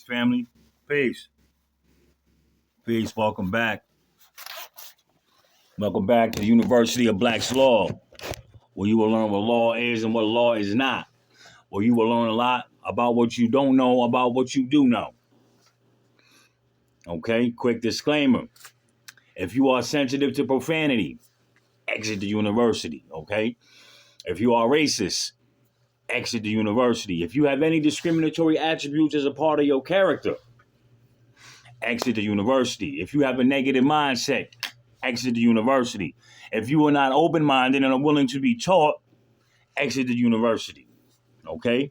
family. Peace. Peace. Welcome back. Welcome back to the University of Black's Law, where you will learn what law is and what law is not. Where you will learn a lot about what you don't know about what you do know. Okay? Quick disclaimer. If you are sensitive to profanity, exit the university. Okay? If you are racist, exit the university. If you have any discriminatory attributes as a part of your character, exit the university. If you have a negative mindset, exit the university. If you are not open-minded and are willing to be taught, exit the university. Okay?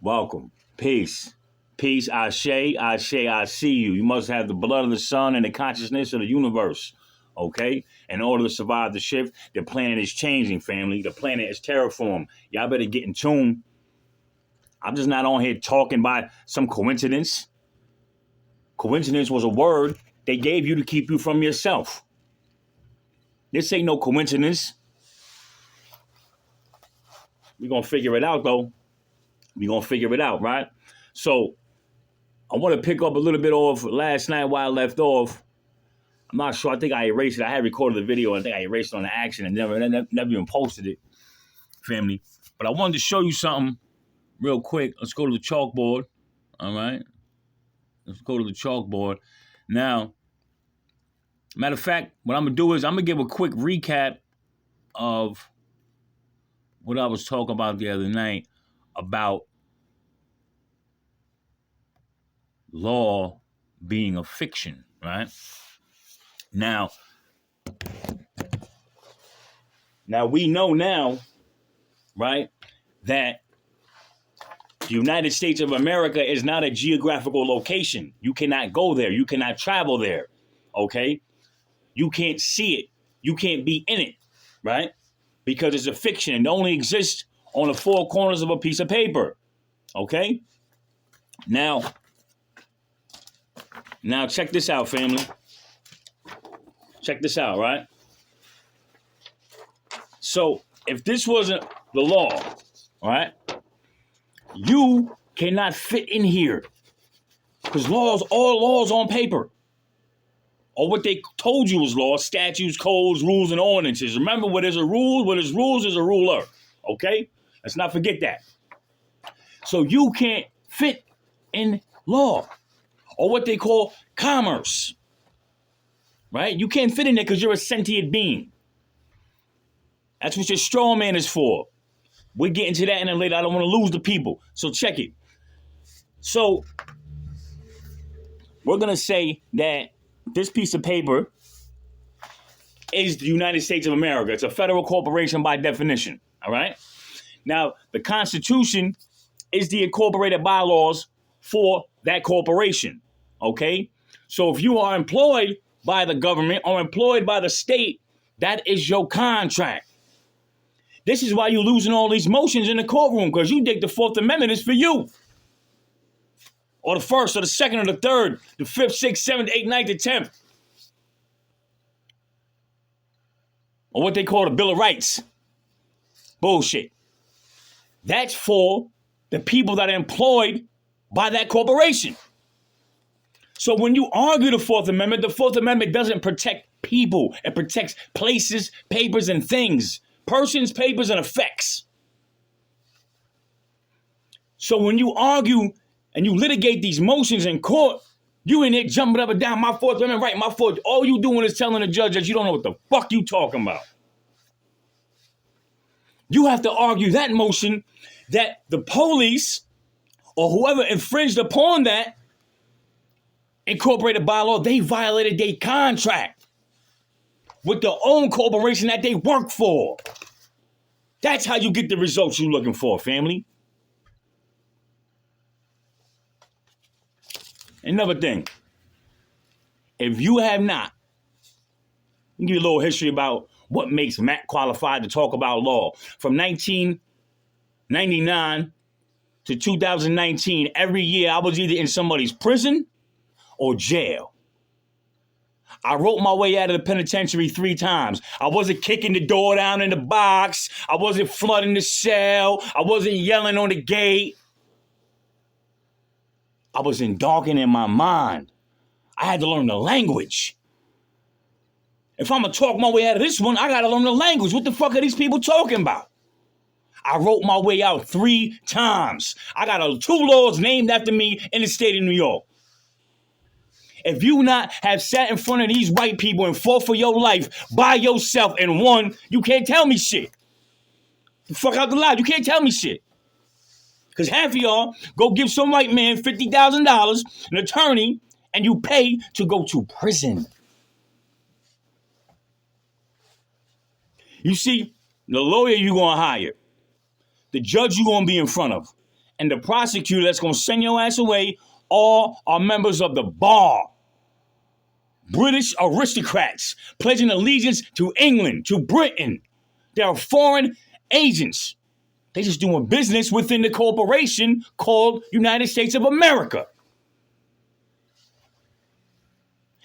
Welcome. Peace. Peace. Ashe. Ashe. I see you. You must have the blood of the sun and the consciousness of the universe. Okay? In order to survive the shift, the planet is changing, family. The planet is terraformed. Y'all better get in tune. I'm just not on here talking by some coincidence. Coincidence was a word they gave you to keep you from yourself. This ain't no coincidence. We're going to figure it out, though. We're going to figure it out, right? So I want to pick up a little bit off last night while I left off. I'm not sure. I think I erased it. I had recorded the video, and I think I erased it on the action and never even posted it, family. But I wanted to show you something real quick. Let's go to the chalkboard. All right. Let's go to the chalkboard. Now, matter of fact, what I'm going to do is I'm going to give a quick recap of what I was talking about the other night about law being a fiction, right? Now we know now, right, that the United States of America is not a geographical location. You cannot go there. You cannot travel there, okay? You can't see it. You can't be in it, right? Because it's a fiction and only exists on the four corners of a piece of paper, okay? Now check this out, family. Check this out, right? So if this wasn't the law, right, you cannot fit in here because all laws on paper, or what they told you was law, statutes, codes, rules, and ordinances. Remember, what is a rule? What is rules is a ruler, okay? Let's not forget that. So you can't fit in law, or what they call commerce, right? You can't fit in there because you're a sentient being. That's what your straw man is for. We'll get into that in a later. I don't want to lose the people. So check it. So we're going to say that this piece of paper is the United States of America. It's a federal corporation by definition. All right. Now, the Constitution is the incorporated bylaws for that corporation. Okay. So if you are employed by the government or employed by the state, that is your contract. This is why you're losing all these motions in the courtroom, because you think the Fourth Amendment is for you. Or the first, or the second, or the third, the fifth, sixth, seventh, eighth, ninth, and 10th. Or what they call the Bill of Rights. Bullshit. That's for the people that are employed by that corporation. So when you argue the Fourth Amendment doesn't protect people. It protects places, papers, and things. Persons, papers, and effects. So when you argue and you litigate these motions in court, you in there jumping up and down, my Fourth Amendment right, my Fourth. All you doing is telling the judge that you don't know what the fuck you talking about. You have to argue that motion that the police or whoever infringed upon that incorporated bylaw, they violated their contract with their own corporation that they work for. That's how you get the results you're looking for, family. Another thing, if you have not, I'll give you a little history about what makes Matt qualified to talk about law. From 1999 to 2019, every year I was either in somebody's prison or jail. I wrote my way out of the penitentiary 3 times. I wasn't kicking the door down in the box. I wasn't flooding the cell. I wasn't yelling on the gate. was in darkening my mind. I had to learn the language. If I'm going to talk my way out of this one, I got to learn the language. What the fuck are these people talking about? I wrote my way out 3 times. I got 2 laws named after me in the state of New York. If you not have sat in front of these white people and fought for your life by yourself and won, you can't tell me shit. The fuck out the lie. You can't tell me shit. Because half of y'all go give some white man $50,000, an attorney, and you pay to go to prison. You see, the lawyer you going to hire, the judge you going to be in front of, and the prosecutor that's going to send your ass away all are members of the bar. British aristocrats pledging allegiance to England, to Britain. They are foreign agents. They just doing business within the corporation called United States of America.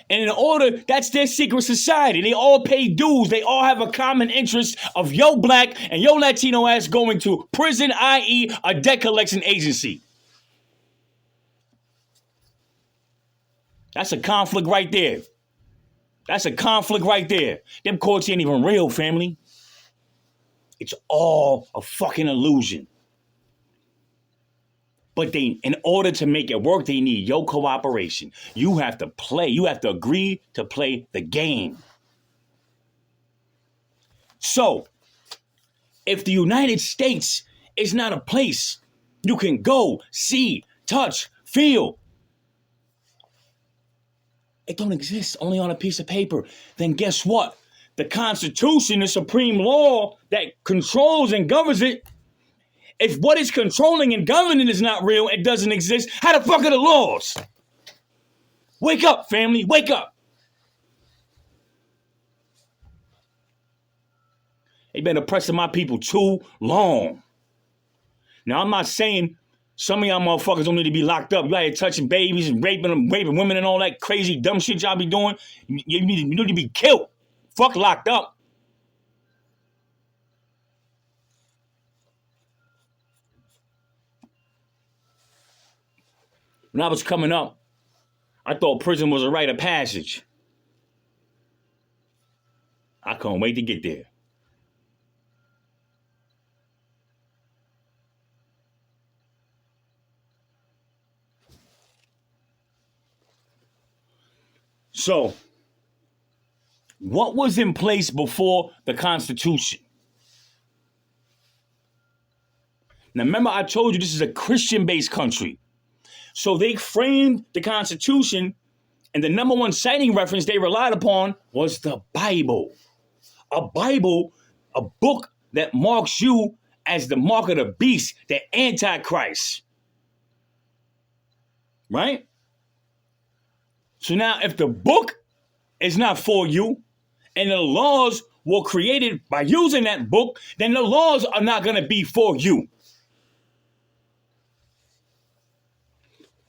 And in order, that's their secret society. They all pay dues. They all have a common interest of your black and your Latino ass going to prison, i.e. a debt collection agency. That's a conflict right there. That's a conflict right there. Them courts ain't even real, family. It's all a fucking illusion. But in order to make it work, they need your cooperation. You have to play. You have to agree to play the game. So, if the United States is not a place you can go, see, touch, feel, it don't exist only on a piece of paper, then guess what? The Constitution, the supreme law that controls and governs it, if what is controlling and governing is not real, it doesn't exist, how the fuck are the laws? Wake up, family, wake up. They've been oppressing my people too long. Now, I'm not saying some of y'all motherfuckers don't need to be locked up. You out here touching babies and raping women and all that crazy dumb shit y'all be doing. You need to be killed. Fuck locked up. When I was coming up, I thought prison was a rite of passage. I couldn't wait to get there. So, what was in place before the Constitution? Now, remember I told you this is a Christian-based country. So they framed the Constitution, and the number one citing reference they relied upon was the Bible. A Bible, a book that marks you as the mark of the beast, the Antichrist. Right? So now if the book is not for you, and the laws were created by using that book, then the laws are not going to be for you.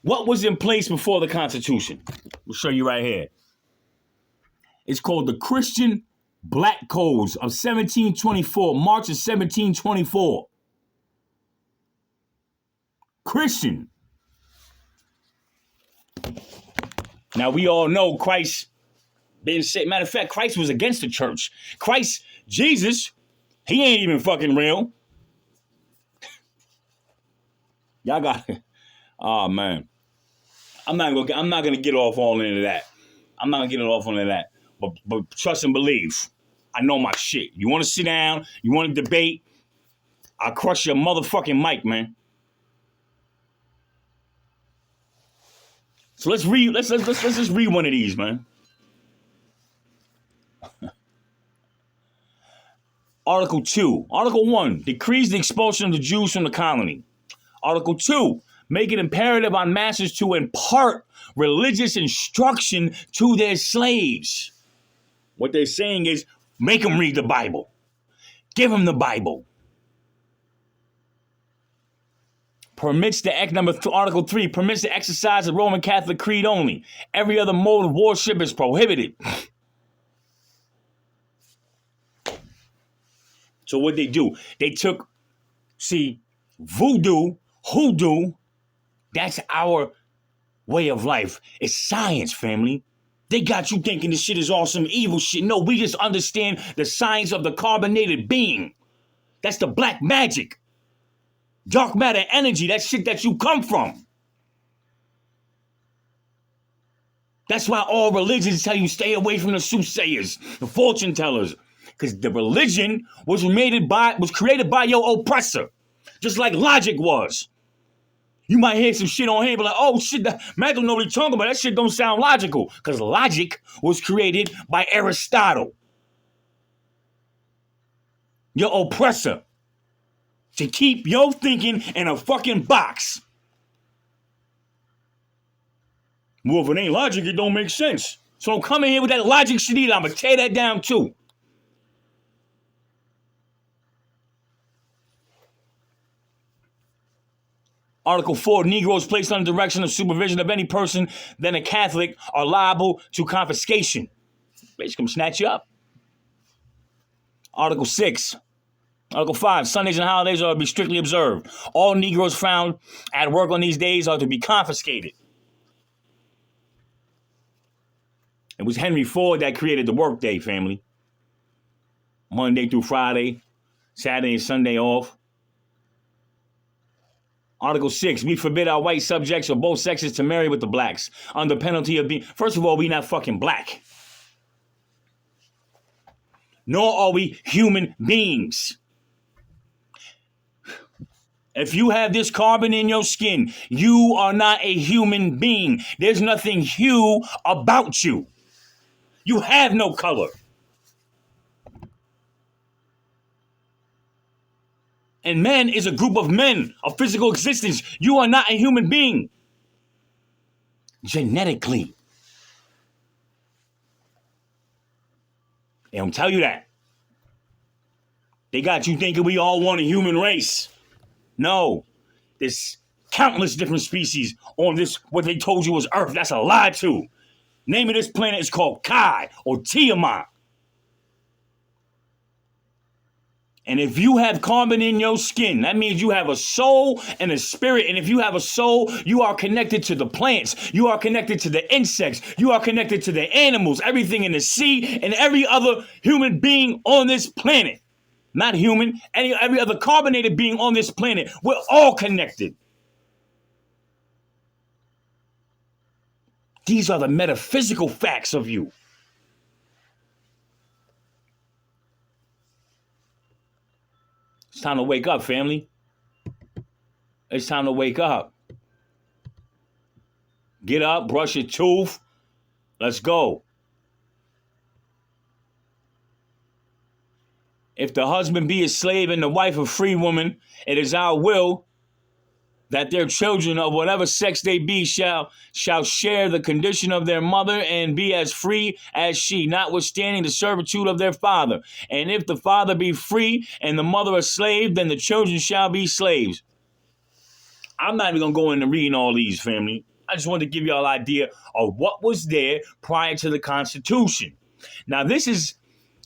What was in place before the Constitution? We'll show you right here. It's called the Christian Black Codes of 1724, March of 1724. Christian. Now, we all know Christ been said. Matter of fact, Christ was against the church. Christ, Jesus, he ain't even fucking real. Y'all got it. Oh, man. I'm not gonna get off all into that. I'm not gonna get off on that. But trust and believe. I know my shit. You want to sit down? You want to debate? I'll crush your motherfucking mic, man. So let's read. Let's just read one of these, man. Article 2. Article 1 decrees the expulsion of the Jews from the colony. Article 2. Make it imperative on masters to impart religious instruction to their slaves. What they're saying is, make them read the Bible. Give them the Bible. Permits the Article 3 permits the exercise of Roman Catholic creed only. Every other mode of worship is prohibited. So what they do? They took, voodoo, hoodoo. That's our way of life. It's science, family. They got you thinking this shit is all some evil shit. No, we just understand the science of the carbonated being. That's the black magic. Dark matter energy, that shit that you come from. That's why all religions tell you stay away from the soothsayers, the fortune tellers. Because the religion was created by your oppressor. Just like logic was. You might hear some shit on here, but like, oh shit, man don't know what he's talking about. That shit don't sound logical. Because logic was created by Aristotle. Your oppressor. To keep your thinking in a fucking box. Well, if it ain't logic, it don't make sense. So don't come in here with that logic shit either. I'm going to tear that down too. Article 4, Negroes placed under direction of supervision of any person than a Catholic are liable to confiscation. Basically, come snatch you up. Article 6. Article 5, Sundays and holidays are to be strictly observed. All Negroes found at work on these days are to be confiscated. It was Henry Ford that created the workday, family. Monday through Friday, Saturday and Sunday off. Article 6, we forbid our white subjects of both sexes to marry with the blacks under penalty of being... First of all, we not fucking black. Nor are we human beings. If you have this carbon in your skin, you are not a human being. There's nothing hue about you. You have no color. And man is a group of men of physical existence. You are not a human being. Genetically. They don't tell you that. They got you thinking we all want a human race. No. There's countless different species on this, what they told you was Earth. That's a lie too. Name of this planet is called Kai or Tiamat. And if you have carbon in your skin, that means you have a soul and a spirit. And if you have a soul, you are connected to the plants. You are connected to the insects. You are connected to the animals, everything in the sea, and every other human being on this planet. Not human, every other carbonated being on this planet. We're all connected. These are the metaphysical facts of you. It's time to wake up, family. It's time to wake up. Get up, brush your tooth. Let's go. If the husband be a slave and the wife a free woman, it is our will that their children of whatever sex they be shall share the condition of their mother and be as free as she, notwithstanding the servitude of their father. And if the father be free and the mother a slave, then the children shall be slaves. I'm not even going to go into reading all these, family. I just wanted to give y'all an idea of what was there prior to the Constitution. Now, this is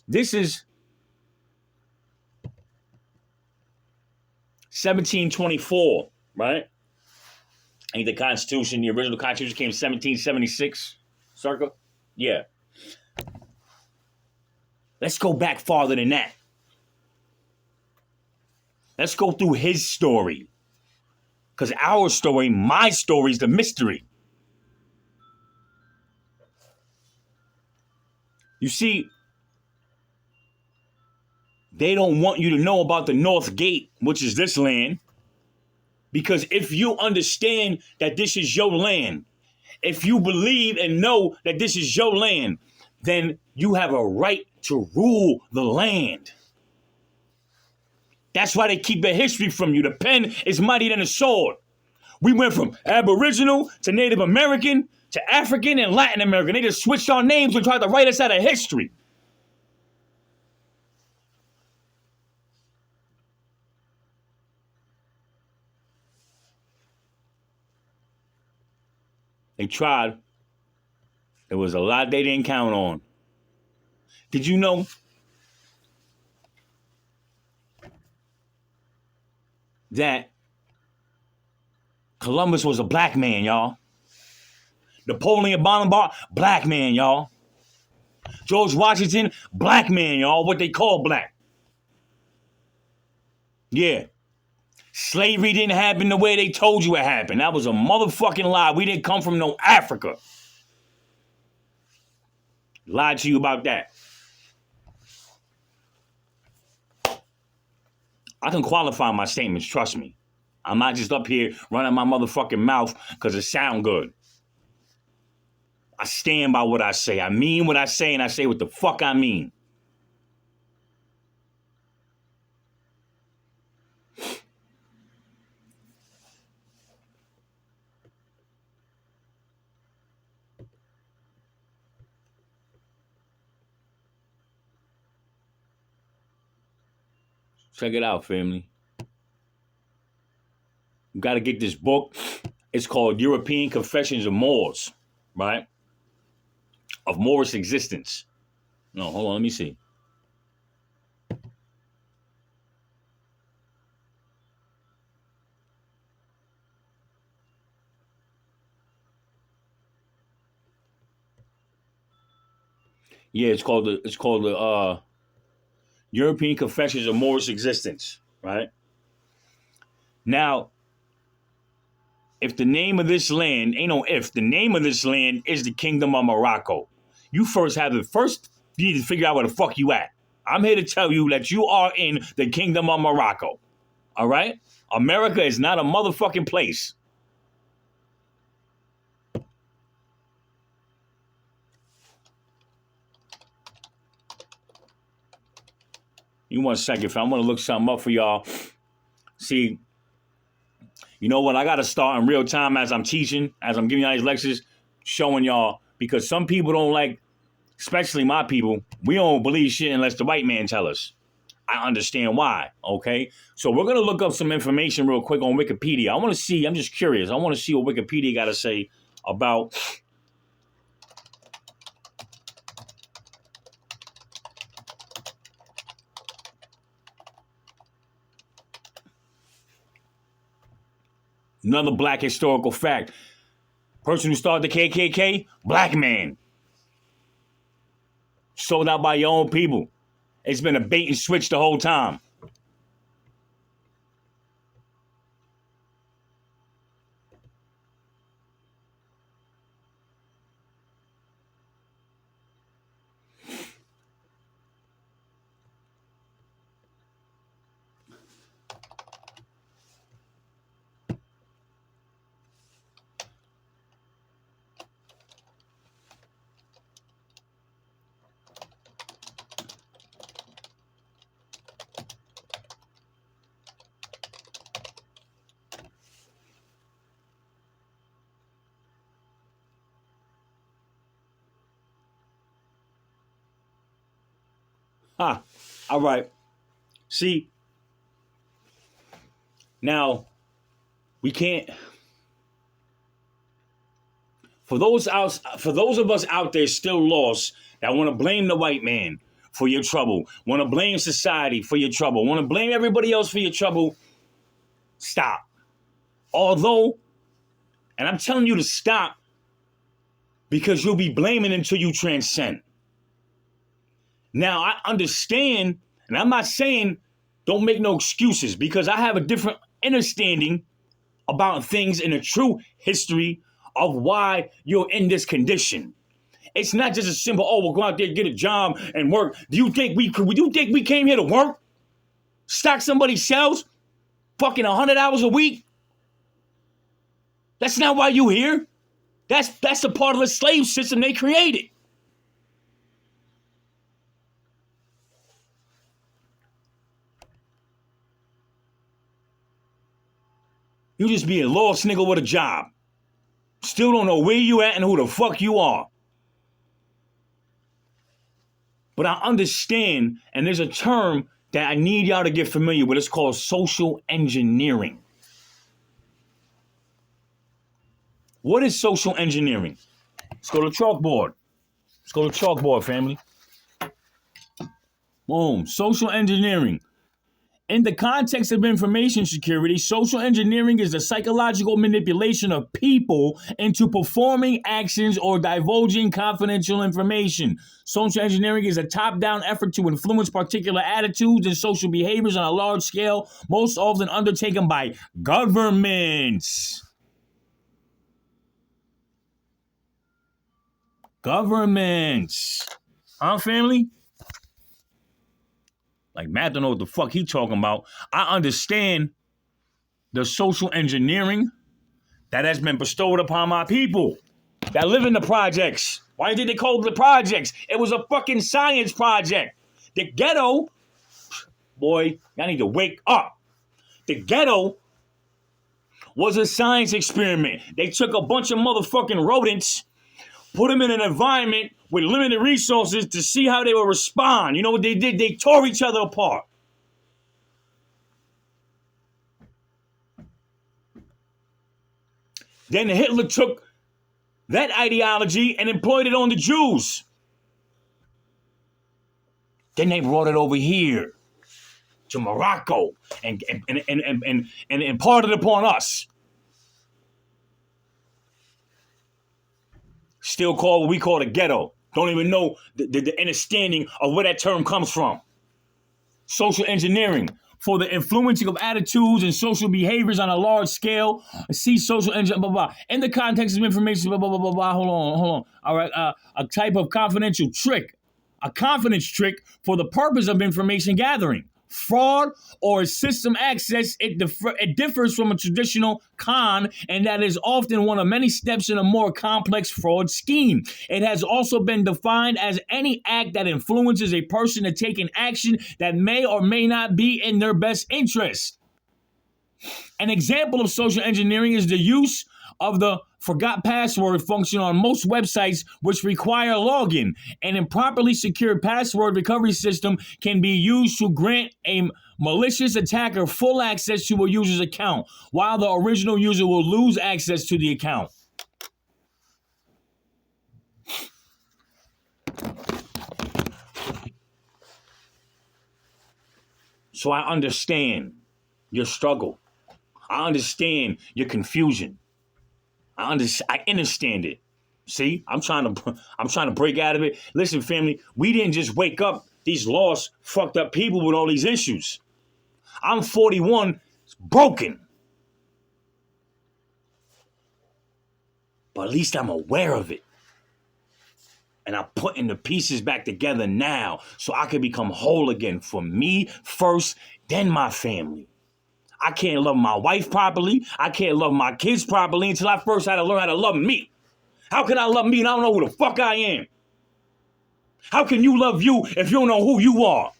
1724. Right? I think the Constitution, the original Constitution came in 1776, circa. Yeah. Let's go back farther than that. Let's go through his story. Because our story, my story, is the mystery. You see, they don't want you to know about the North Gate, which is this land. Because if you understand that this is your land, if you believe and know that this is your land, then you have a right to rule the land. That's why they keep the history from you. The pen is mightier than a sword. We went from Aboriginal to Native American to African and Latin American. They just switched our names and tried to write us out of history. They tried. There was a lot they didn't count on. Did you know that Columbus was a black man, y'all? Napoleon Bonaparte, black man, y'all. George Washington, black man, y'all. What they call black. Yeah. Slavery didn't happen the way they told you it happened. That was a motherfucking lie. We didn't come from no Africa. Lied to you about that. I can qualify my statements, trust me. I'm not just up here running my motherfucking mouth because it sound good. I stand by what I say. I mean what I say, and I say what the fuck I mean. Check it out, family. You got to get this book. It's called European Confessions of Moors, right? Of Moorish Existence. No, hold on, let me see. Yeah, it's called the European Confessions of Moorish Existence, right? Now, if the name of this land, ain't no if, the name of this land is the Kingdom of Morocco. You you need to figure out where the fuck you at. I'm here to tell you that you are in the Kingdom of Morocco. All right? America is not a motherfucking place. You 1 second, fam. I'm going to look something up for y'all. See, you know what? I got to start in real time as I'm teaching, as I'm giving y'all these lectures, showing y'all, because some people don't like, especially my people, we don't believe shit unless the white man tell us. I understand why, okay? So we're going to look up some information real quick on Wikipedia. I want to see, I'm just curious. I want to see what Wikipedia got to say about another black historical fact. Person who started the KKK, black man. Sold out by your own people. It's been a bait and switch the whole time. All right. See, now we can't. For those of us out there still lost that want to blame the white man for your trouble, want to blame society for your trouble, want to blame everybody else for your trouble, stop. Although, and I'm telling you to stop because you'll be blaming until you transcend. Now, I understand, and I'm not saying don't make no excuses because I have a different understanding about things in a true history of why you're in this condition. It's not just a simple, oh, we'll go out there, get a job and work. Do you think we came here to work? Stock somebody's shelves? Fucking 100 hours a week? That's not why you here. That's a part of the slave system they created. You just be a lost nigga with a job. Still don't know where you at and who the fuck you are. But I understand, and there's a term that I need y'all to get familiar with. It's called social engineering. What is social engineering? Let's go to chalkboard. Let's go to chalkboard, family. Boom. Social engineering In the context of information security, social engineering is the psychological manipulation of people into performing actions or divulging confidential information. Social engineering is a top-down effort to influence particular attitudes and social behaviors on a large scale, most often undertaken by governments. Governments. Huh, family? Like, Matt don't know what the fuck he talking about. I understand the social engineering that has been bestowed upon my people that live in the projects. Why did they call it the projects? It was a fucking science project. The ghetto, boy, y'all need to wake up. The ghetto was a science experiment. They took a bunch of motherfucking rodents, put them in an environment with limited resources to see how they would respond. You know what they did? They tore each other apart. Then Hitler took that ideology and employed it on the Jews. Then they brought it over here to Morocco and imparted it upon us. Still called what we call the ghetto. Don't even know the understanding of where that term comes from. Social engineering for the influencing of attitudes and social behaviors on a large scale. See social engineering, blah, blah, blah. In the context of information, blah, blah, blah, blah, blah. Hold on. All right, a type of confidential trick. A confidence trick for the purpose of information gathering. Fraud or system access, it differs from a traditional con, and that is often one of many steps in a more complex fraud scheme. It has also been defined as any act that influences a person to take an action that may or may not be in their best interest. An example of social engineering is the use of the forgot password function on most websites which require login. An improperly secured password recovery system can be used to grant a malicious attacker full access to a user's account, while the original user will lose access to the account. So I understand your struggle. I understand your confusion. I understand it. See, I'm trying to break out of it. Listen, family, we didn't just wake up these lost, fucked up people with all these issues. I'm 41, broken. But at least I'm aware of it. And I'm putting the pieces back together now so I can become whole again for me first, then my family. I can't love my wife properly. I can't love my kids properly until I first had to learn how to love me. How can I love me and I don't know who the fuck I am? How can you love you if you don't know who you are?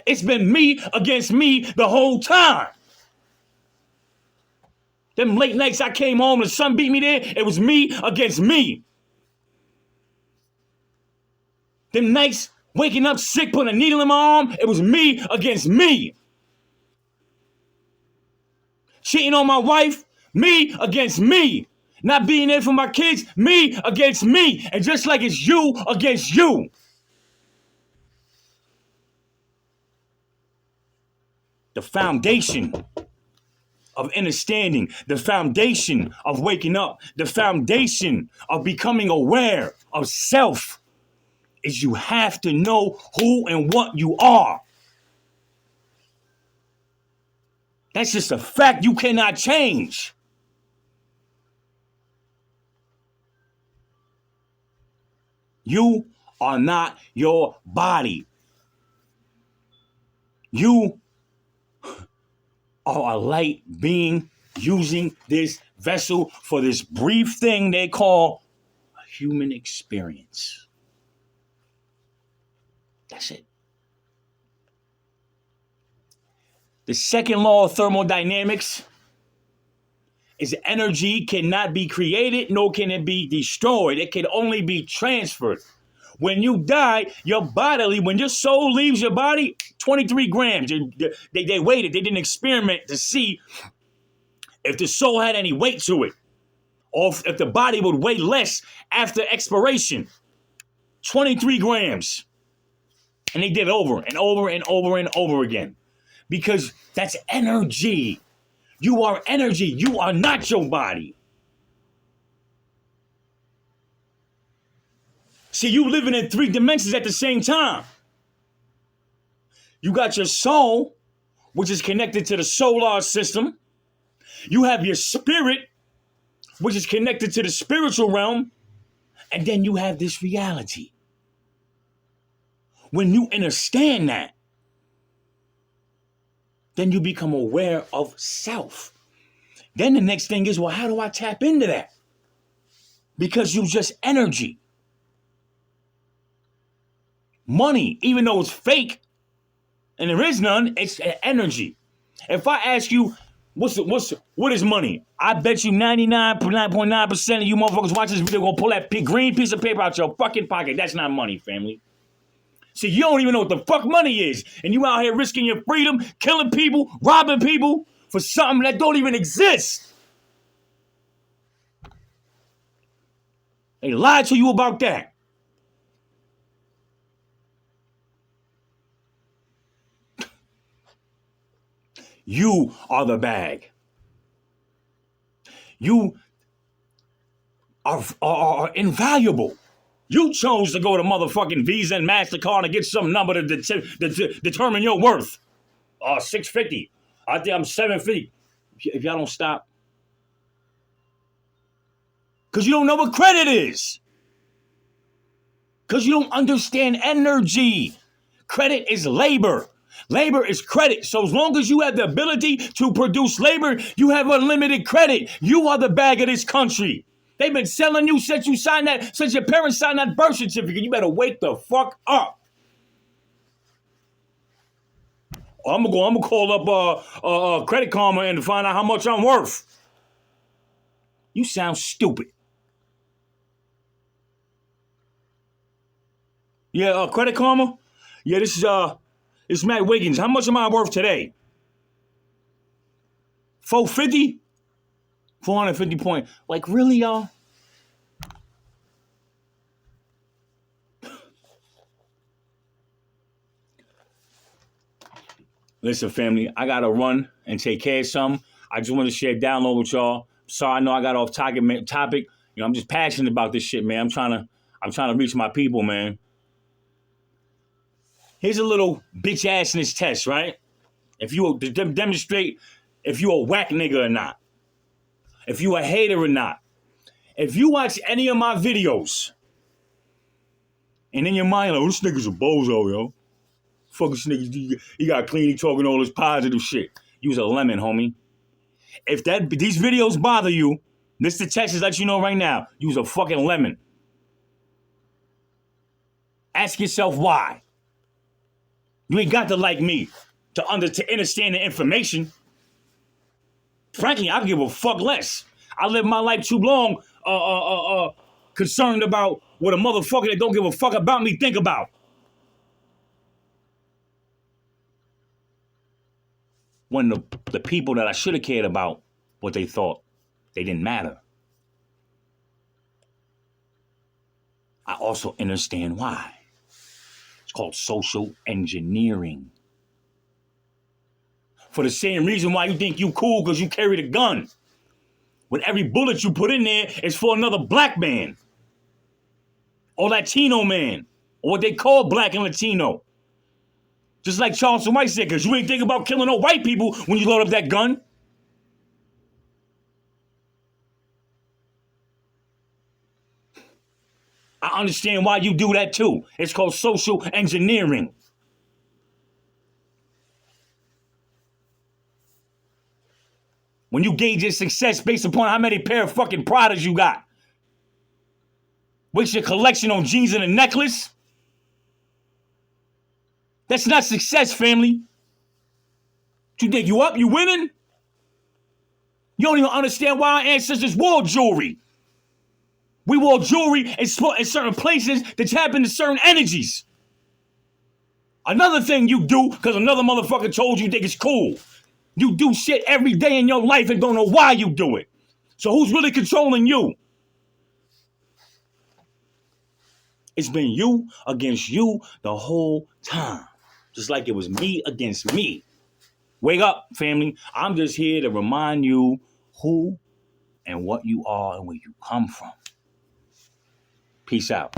It's been me against me the whole time. Them late nights I came home and the sun beat me there, it was me against me. Them nights waking up sick, putting a needle in my arm, it was me against me. Cheating on my wife, me against me. Not being there for my kids, me against me. And just like it's you against you. The foundation of understanding, the foundation of waking up, the foundation of becoming aware of self is you have to know who and what you are. That's just a fact you cannot change. You are not your body. You are a light being using this vessel for this brief thing they call a human experience. That's it. The second law of thermodynamics is energy cannot be created, nor can it be destroyed. It can only be transferred. When you die, when your soul leaves your body, 23 grams. They waited. They did an experiment to see if the soul had any weight to it, or if the body would weigh less after expiration. 23 grams. And they did it over and over and over and over again. Because that's energy. You are energy. You are not your body. See, you living in 3 dimensions at the same time. You got your soul, which is connected to the solar system. You have your spirit, which is connected to the spiritual realm. And then you have this reality. When you understand that, then you become aware of self. Then the next thing is, well, how do I tap into that? Because you just energy. Money, even though it's fake, and there is none, it's energy. If I ask you, what is money? I bet you 99.9% of you motherfuckers watching this video gonna pull that green piece of paper out your fucking pocket. That's not money, family. See, you don't even know what the fuck money is. And you out here risking your freedom, killing people, robbing people for something that don't even exist. They lied to you about that. You are the bag. You are invaluable. You chose to go to motherfucking Visa and MasterCard and get some number to determine your worth. $650. I think I'm $750. If y'all don't stop. Because you don't know what credit is. Because you don't understand energy. Credit is labor. Labor is credit. So as long as you have the ability to produce labor, you have unlimited credit. You are the bag of this country. They've been selling you since your parents signed that birth certificate. You better wake the fuck up. I'm gonna call up Credit Karma and find out how much I'm worth. You sound stupid. Yeah, Credit Karma? Yeah, this is Matt Wiggins. How much am I worth today? 450? 450 point. Like, really, y'all? Listen, family, I got to run and take care of something. I just want to share a download with y'all. Sorry, I know I got off topic. You know, I'm just passionate about this shit, man. I'm trying to reach my people, man. Here's a little bitch assness test, right? If you demonstrate if you a whack nigga or not. If you a hater or not. If you watch any of my videos, and in your mind, like, oh, this nigga's a bozo, yo. Fuck this nigga, he got clean, he talking all this positive shit. Use a lemon, homie. If these videos bother you, this the text is let you know right now. Use a fucking lemon. Ask yourself why. You ain't got to like me to understand the information. Frankly, I give a fuck less. I live my life too long concerned about what a motherfucker that don't give a fuck about me think about. When the people that I should have cared about what they thought, they didn't matter. I also understand why. It's called social engineering. For the same reason why you think you cool because you carried a gun. When every bullet you put in there is for another black man. Or Latino man. Or what they call black and Latino. Just like Charleston White said, because you ain't thinking about killing no white people when you load up that gun. I understand why you do that too. It's called social engineering. When you gauge your success based upon how many pair of fucking Pradas you got. Waste your collection on jeans and a necklace. That's not success, family. You think you up? You winning? You don't even understand why our ancestors wore jewelry. We wore jewelry in certain places to tap into certain energies. Another thing you do, because another motherfucker told you think it's cool. You do shit every day in your life and don't know why you do it. So who's really controlling you? It's been you against you the whole time. Just like it was me against me. Wake up, family. I'm just here to remind you who and what you are and where you come from. Peace out.